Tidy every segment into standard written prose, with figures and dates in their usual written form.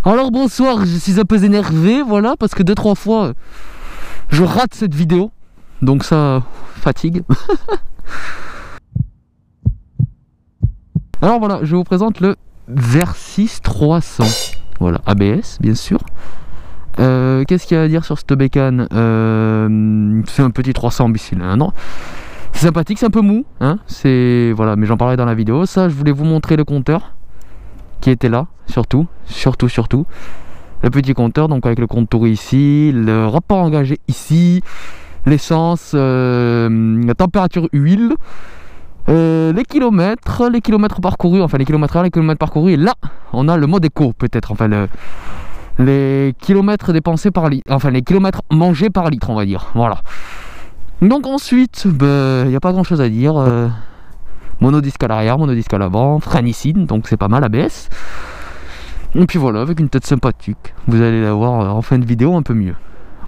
Alors bonsoir, je suis un peu énervé, voilà, parce que 2-3 fois, je rate cette vidéo. Donc ça fatigue. Alors voilà, je vous présente le Versys 300. Voilà, ABS, bien sûr. Qu'est-ce qu'il y a à dire sur cette bécane? C'est un petit 300 bicylindre. C'est sympathique, c'est un peu mou, hein. C'est voilà, mais j'en parlerai dans la vidéo. Ça, je voulais vous montrer le compteur qui était là, surtout. Le petit compteur, donc avec le contour ici, le rapport engagé ici, l'essence, la température huile, les kilomètres parcourus, enfin les kilomètres parcourus. Et là, on a le mode éco, peut-être, enfin les kilomètres dépensés par litre, enfin les kilomètres mangés par litre, on va dire. Voilà. Donc ensuite, il n'y a pas grand chose à dire. Monodisque à l'arrière, monodisque à l'avant, frein ici, donc c'est pas mal ABS. Et puis voilà, avec une tête sympathique. Vous allez la voir en fin de vidéo un peu mieux.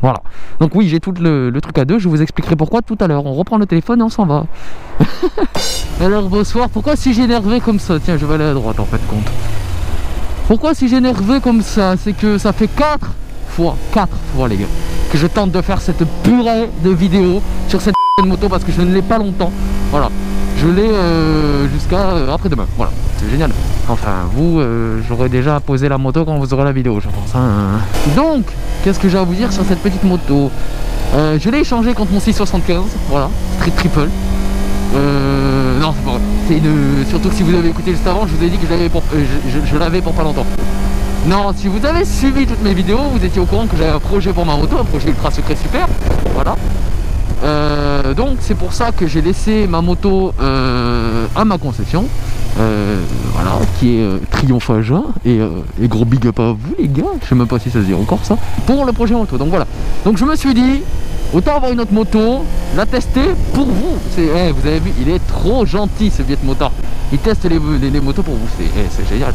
Voilà. Donc oui, j'ai tout le truc à deux, je vous expliquerai pourquoi tout à l'heure. On reprend le téléphone et on s'en va. Alors bonsoir, pourquoi si j'ai énervé comme ça? Tiens, je vais aller à droite en fait compte. Pourquoi si j'ai énervé comme ça? C'est que ça fait 4 fois les gars, que je tente de faire cette purée de vidéo sur cette moto parce que je ne l'ai pas longtemps. Voilà. Je l'ai jusqu'à après-demain, voilà, c'est génial. Enfin, vous, j'aurais déjà posé la moto quand vous aurez la vidéo, je pense. Hein. Donc, qu'est-ce que j'ai à vous dire sur cette petite moto? Je l'ai échangé contre mon 675, voilà, Street Triple. Non, c'est pas vrai. C'est une... Surtout que si vous avez écouté juste avant, je vous ai dit que je l'avais pour pas longtemps. Non, si vous avez suivi toutes mes vidéos, vous étiez au courant que j'avais un projet pour ma moto, un projet ultra secret super, voilà. Donc c'est pour ça que j'ai laissé ma moto à ma concession, voilà, qui est Triomphe Agen, et gros big up à vous les gars, je sais même pas si ça se dit encore ça, pour le projet moto. Donc voilà, donc je me suis dit, autant avoir une autre moto, la tester pour vous. Vous avez vu, il est trop gentil ce Viet Motard, il teste les motos pour vous, c'est génial.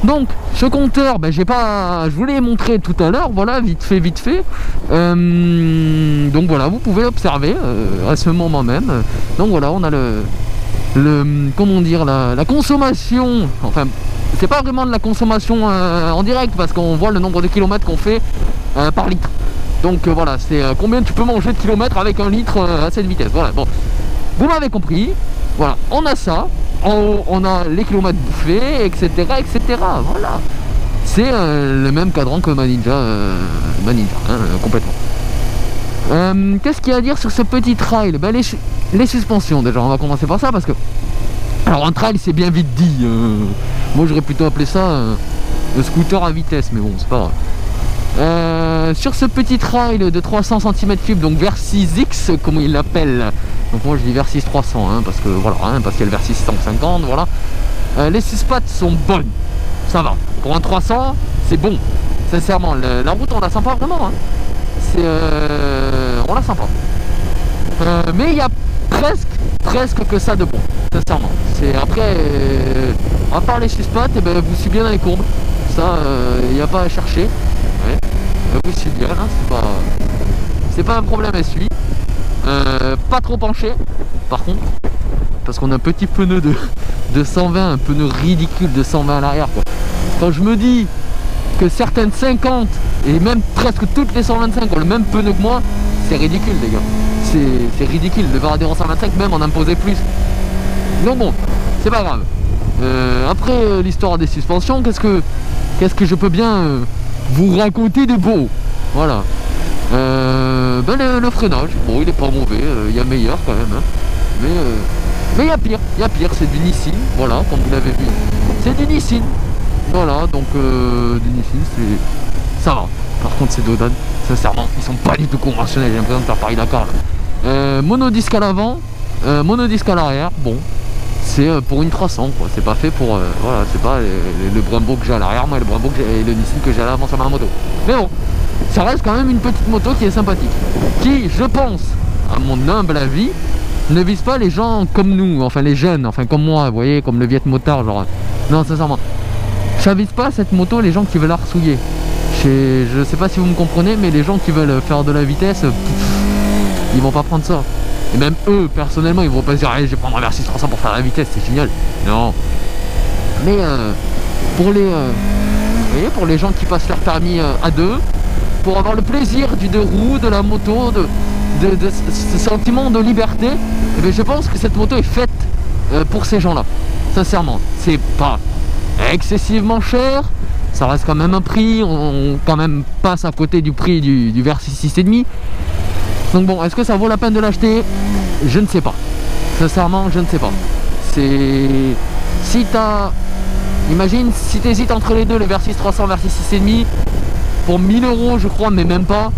Donc ce compteur, je vous l'ai montré tout à l'heure, voilà, vite fait. Donc voilà, vous pouvez l'observer à ce moment même. Donc voilà, on a comment dire, la consommation, enfin c'est pas vraiment de la consommation en direct parce qu'on voit le nombre de kilomètres qu'on fait par litre. Donc voilà, c'est combien tu peux manger de kilomètres avec un litre à cette vitesse. Voilà, bon, vous m'avez compris. Voilà, on a ça. En haut, on a les kilomètres bouffés, etc. Voilà. C'est le même cadran que ma Ninja, complètement. Qu'est-ce qu'il y a à dire sur ce petit trail? Les suspensions, déjà, on va commencer par ça parce que... Alors, un trail, c'est bien vite dit. Moi, j'aurais plutôt appelé ça un scooter à vitesse, mais bon, c'est pas grave. Sur ce petit trail de 300 cm3, donc Versys X, comme il l'appelle. Donc moi je dis Versys 300, hein, parce que voilà, hein, parce qu'il y a le Versys 150, voilà. Les suspattes sont bonnes, ça va. Pour un 300, c'est bon. Sincèrement, la route on la sent pas vraiment. Hein. On la sent pas. Mais il y a presque que ça de bon, sincèrement. Après, à part les suspattes, vous suivez bien dans les courbes. Ça, il n'y a pas à chercher. Ouais. Vous suivez bien, hein, c'est pas un problème à suivre. Pas trop penché par contre, parce qu'on a un petit pneu de 120, un pneu ridicule de 120 à l'arrière quoi. Quand je me dis que certaines 50 et même presque toutes les 125 ont le même pneu que moi, c'est ridicule les gars, c'est ridicule. Le Varadero 125 même en imposait plus. Donc bon, c'est pas grave. Après l'histoire des suspensions, qu'est-ce que je peux bien vous raconter de beau? Voilà. Le freinage, bon il est pas mauvais, il y a meilleur quand même, hein. Mais il y a pire, c'est du Nissin, voilà, comme vous l'avez vu, c'est du Nissin, voilà, donc du Nissin, ça va. Par contre ces Dodan, sincèrement, ils sont pas du tout conventionnels, j'ai l'impression de faire Paris-Dakar. Monodisque à l'avant, monodisque à l'arrière, bon, c'est pour une 300 quoi, c'est pas fait pour, voilà, c'est pas le Brembo que j'ai à l'arrière, moi le Brembo et le Nissin que j'ai à l'avant sur ma moto, mais bon. Ça reste quand même une petite moto qui est sympathique, qui, je pense, à mon humble avis, ne vise pas les gens comme nous, enfin les jeunes, enfin comme moi, vous voyez, comme le Viet Motard, genre. Non, sincèrement, ça vise pas cette moto les gens qui veulent la ressouiller. Je sais pas si vous me comprenez, mais les gens qui veulent faire de la vitesse, ils vont pas prendre ça. Et même eux, personnellement, ils vont pas se dire, allez, je vais prendre un Versys 300 pour faire la vitesse, c'est génial. Non. Mais pour Vous voyez, pour les gens qui passent leur permis à deux, pour avoir le plaisir du deux roues, de la moto, de ce sentiment de liberté, et bien je pense que cette moto est faite pour ces gens-là. Sincèrement, c'est pas excessivement cher, ça reste quand même un prix, on quand même passe à côté du prix du Versys 6,5. Donc bon, est-ce que ça vaut la peine de l'acheter? Je ne sais pas. Sincèrement, je ne sais pas. C'est... Si t'as... Imagine, si tu hésites entre les deux, le Versys 300, Versys 6,5, pour 1000 € je crois, mais même pas,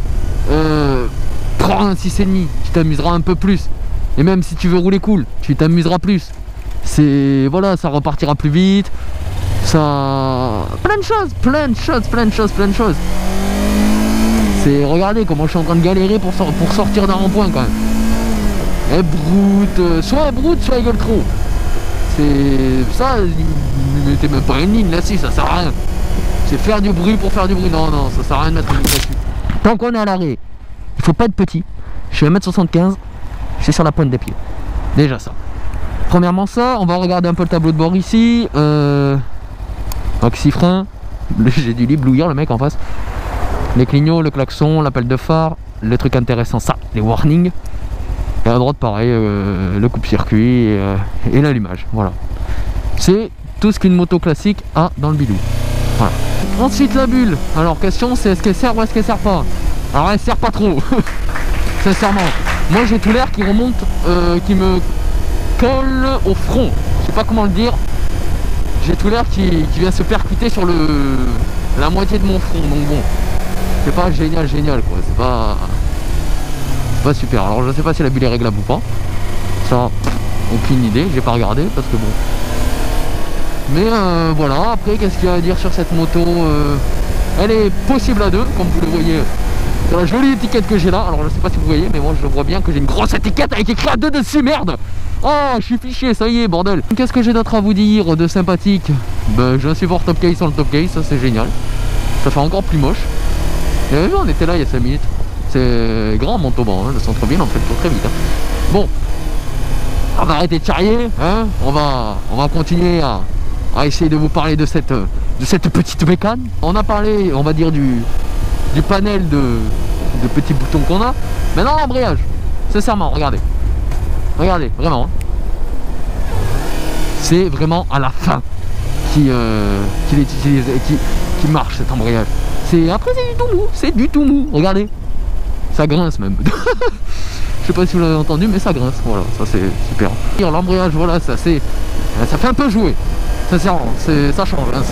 prends un 6,5, tu t'amuseras un peu plus. Et même si tu veux rouler cool, tu t'amuseras plus. C'est... Voilà, ça repartira plus vite. Ça... Plein de choses. C'est... Regardez comment je suis en train de galérer pour sortir d'un rond-point quand même. Et broute, soit broute, soit gueule trop. C'est... Ça, ne mettez même pas une ligne là-dessus, ça sert à rien. C'est faire du bruit pour faire du bruit. Non, ça sert à rien de mettre une ligne là-dessus. Tant qu'on est à l'arrêt, il faut pas être petit. Je suis 1m75, je suis sur la pointe des pieds. Déjà ça. Premièrement ça, on va regarder un peu le tableau de bord ici. Oxyfrein. J'ai dû l'éblouir le mec en face. Les clignots, le klaxon, l'appel de phare. Le truc intéressant, ça, les warnings. Et à droite pareil, le coupe-circuit et l'allumage. Voilà. C'est tout ce qu'une moto classique a dans le bidou. Voilà. Ensuite la bulle. Alors question c'est est-ce qu'elle sert ou est-ce qu'elle sert pas? Alors elle sert pas trop. Sincèrement. Moi j'ai tout l'air qui remonte, qui me colle au front. Je sais pas comment le dire. J'ai tout l'air qui vient se percuter sur la moitié de mon front. Donc bon, c'est pas génial quoi. C'est pas super. Alors je sais pas si la bulle est réglable ou pas. Ça, aucune idée. J'ai pas regardé parce que bon. Mais voilà. Après qu'est-ce qu'il y a à dire sur cette moto? Elle est possible à deux, comme vous le voyez. C'est la jolie étiquette que j'ai là. Alors je sais pas si vous voyez, mais moi je vois bien que j'ai une grosse étiquette avec écrit à deux dessus, merde. Oh, je suis fiché, ça y est, bordel. Qu'est-ce que j'ai d'autre à vous dire de sympathique? Ben, j'ai un support top case sur le top case, ça c'est génial. Ça fait encore plus moche. Et vous avez vu, on était là il y a 5 minutes. C'est grand Montauban, hein, le centre-ville, on fait le tour très vite. Hein. Bon, on va arrêter de charrier, hein. On va continuer à essayer de vous parler de cette petite bécane. On a parlé, on va dire, du panel de petits boutons qu'on a. Maintenant l'embrayage, sincèrement, regardez, vraiment, hein. C'est vraiment à la fin qu'il marche cet embrayage. Après c'est du tout mou, regardez, ça grince même. Je sais pas si vous l'avez entendu, mais ça grince, voilà, ça c'est super. L'embrayage, voilà, ça fait un peu jouer, sincèrement, ça change, hein,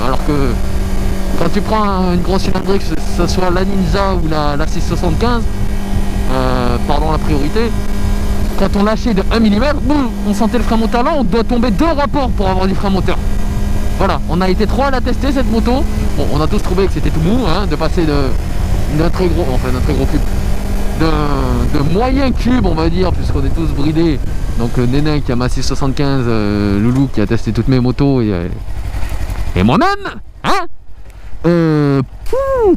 alors que quand tu prends une grosse cylindrique, que ce soit la Ninja ou la 675, pardon la priorité, quand on lâchait de 1 mm, boum, on sentait le frein moteur là, on doit tomber 2 rapports pour avoir du frein moteur. Voilà, on a été 3 à la tester cette moto. Bon, on a tous trouvé que c'était tout mou, hein, de passer d'un très gros cube, de moyen cube on va dire, puisqu'on est tous bridés. Donc Nénin qui a ma 675, Loulou qui a testé toutes mes motos et moi-même, hein.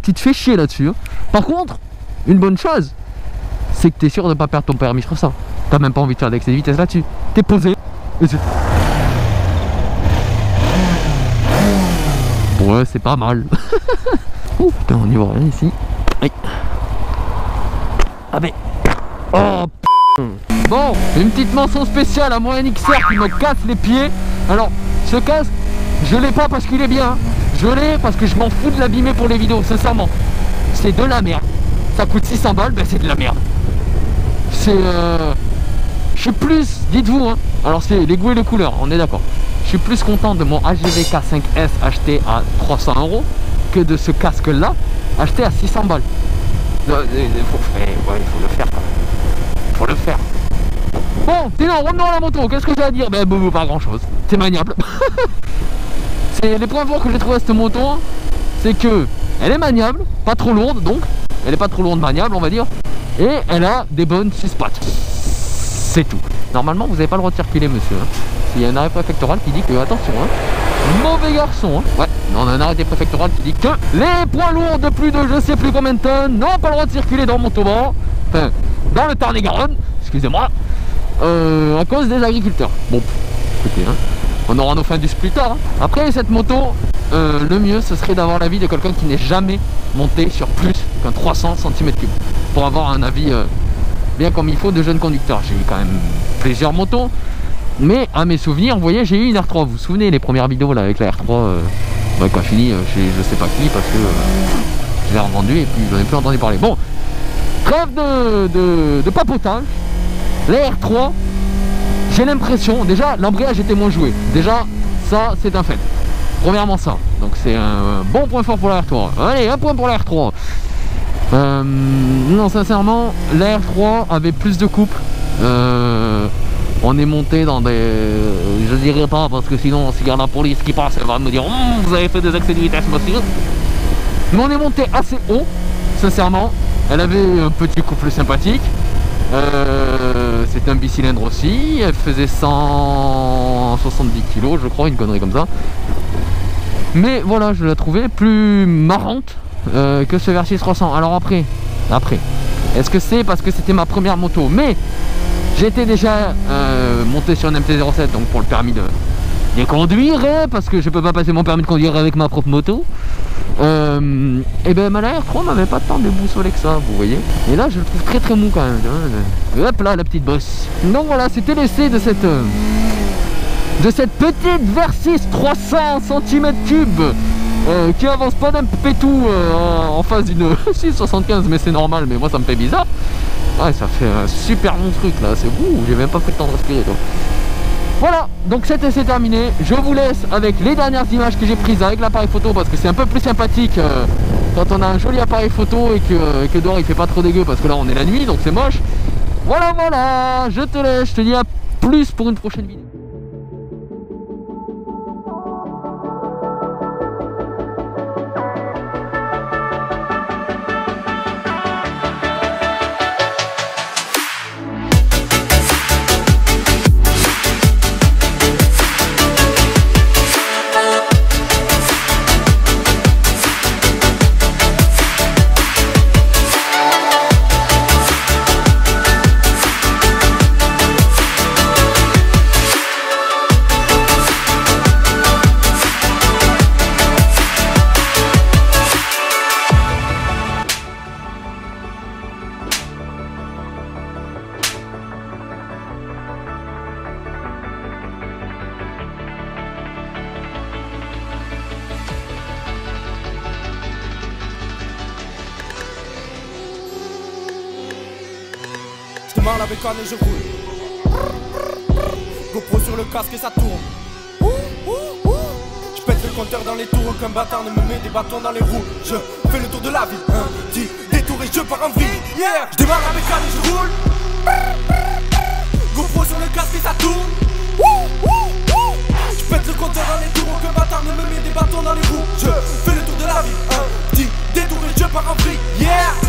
Tu te fais chier là-dessus, hein. Par contre, une bonne chose, c'est que tu es sûr de ne pas perdre ton permis sur ça. T'as même pas envie de faire d'excès de vitesse là-dessus. T'es posé. Ouais, c'est pas mal. Oh putain, on y voit rien ici. Aïe. Ah mais... Oh putain. Bon, une petite mention spéciale à mon NXR qui me casse les pieds. Alors, ce casque, je l'ai pas parce qu'il est bien. Je l'ai parce que je m'en fous de l'abîmer pour les vidéos, sincèrement. C'est de la merde. Ça coûte 600 balles, ben c'est de la merde. C'est... Je suis plus, dites-vous, hein. Alors c'est les goûts et les couleurs, on est d'accord. Je suis plus content de mon AGV K5S acheté à 300 € que de ce casque là acheté à 600 balles. Il faut le faire. Il faut le faire. Bon, sinon, revenons à la moto. Qu'est-ce que j'ai à dire? Ben, pas grand chose. C'est maniable. C'est les points forts que j'ai trouvé à cette moto, c'est que elle est maniable, pas trop lourde donc. Elle est pas trop lourde, maniable, on va dire. Et elle a des bonnes 6 pattes. C'est tout. Normalement, vous n'avez pas le droit de circuler, monsieur. Hein. Il y a un arrêt préfectoral qui dit que, attention, hein, mauvais garçon. Hein. Ouais, on a un arrêté préfectoral qui dit que les poids lourds de plus de je sais plus combien de tonnes n'ont pas le droit de circuler dans Montauban. Enfin, dans le Tarn-et-Garonne, excusez-moi, à cause des agriculteurs. Bon, écoutez, hein. On aura nos fins d'us plus tard. Après cette moto, le mieux ce serait d'avoir l'avis de quelqu'un qui n'est jamais monté sur plus qu'un 300 cm3 pour avoir un avis bien comme il faut de jeune conducteur. J'ai eu quand même plusieurs motos, mais à mes souvenirs, vous voyez, j'ai eu une R3. Vous vous souvenez les premières vidéos là avec la R3 quand fini chez je sais pas qui parce que je l'ai revendu et puis j'en ai plus entendu parler. Bon, trêve de papotage. La R3, j'ai l'impression, déjà l'embrayage était moins joué. Déjà ça c'est un fait. Premièrement ça, donc c'est un bon point fort pour la R3. Allez, un point pour la R3. Non, sincèrement, la R3 avait plus de couple. On est monté dans des... je dirais pas parce que sinon s'il y a la police qui passe, elle va me dire vous avez fait des excès de vitesse monsieur. Mais on est monté assez haut, sincèrement. Elle avait un petit couple sympathique. C'était un bicylindre aussi. Elle faisait 170 kg je crois, une connerie comme ça. Mais voilà, je la trouvais plus marrante que ce Versys 300. Alors après, est-ce que c'est parce que c'était ma première moto? Mais j'étais déjà monté sur un MT-07, donc pour le permis de conduire, parce que je peux pas passer mon permis de conduire avec ma propre moto. Et ben ma R3 m'avait pas tant déboussolé que ça, vous voyez. Et là je le trouve très très mou quand même. Hop là, la petite bosse. Donc voilà, c'était l'essai de cette petite Versys 300 cm3 qui avance pas d'un pétou en face d'une 675, mais c'est normal, mais moi ça me fait bizarre. Ouais, ça fait un super bon truc là, c'est vous, j'ai même pas pris le temps de respirer donc. Voilà, donc cet essai terminé. Je vous laisse avec les dernières images que j'ai prises avec l'appareil photo parce que c'est un peu plus sympathique quand on a un joli appareil photo et que dehors il fait pas trop dégueu parce que là on est la nuit donc c'est moche. Voilà, je te laisse, je te dis à plus pour une prochaine vidéo. Je démarre la bécane et je roule. GoPro sur le casque et ça tourne. Je pète le compteur dans les tours, aucun bâtard ne me met des bâtons dans les roues. Je fais le tour de la ville, un petit détour et je pars en vrille. Yeah. Je démarre la bécane et je roule. GoPro sur le casque et ça tourne. Je pète le compteur dans les tours, aucun bâtard ne me met des bâtons dans les roues. Je fais le tour de la ville, un petit détour et je pars en vrille. Yeah.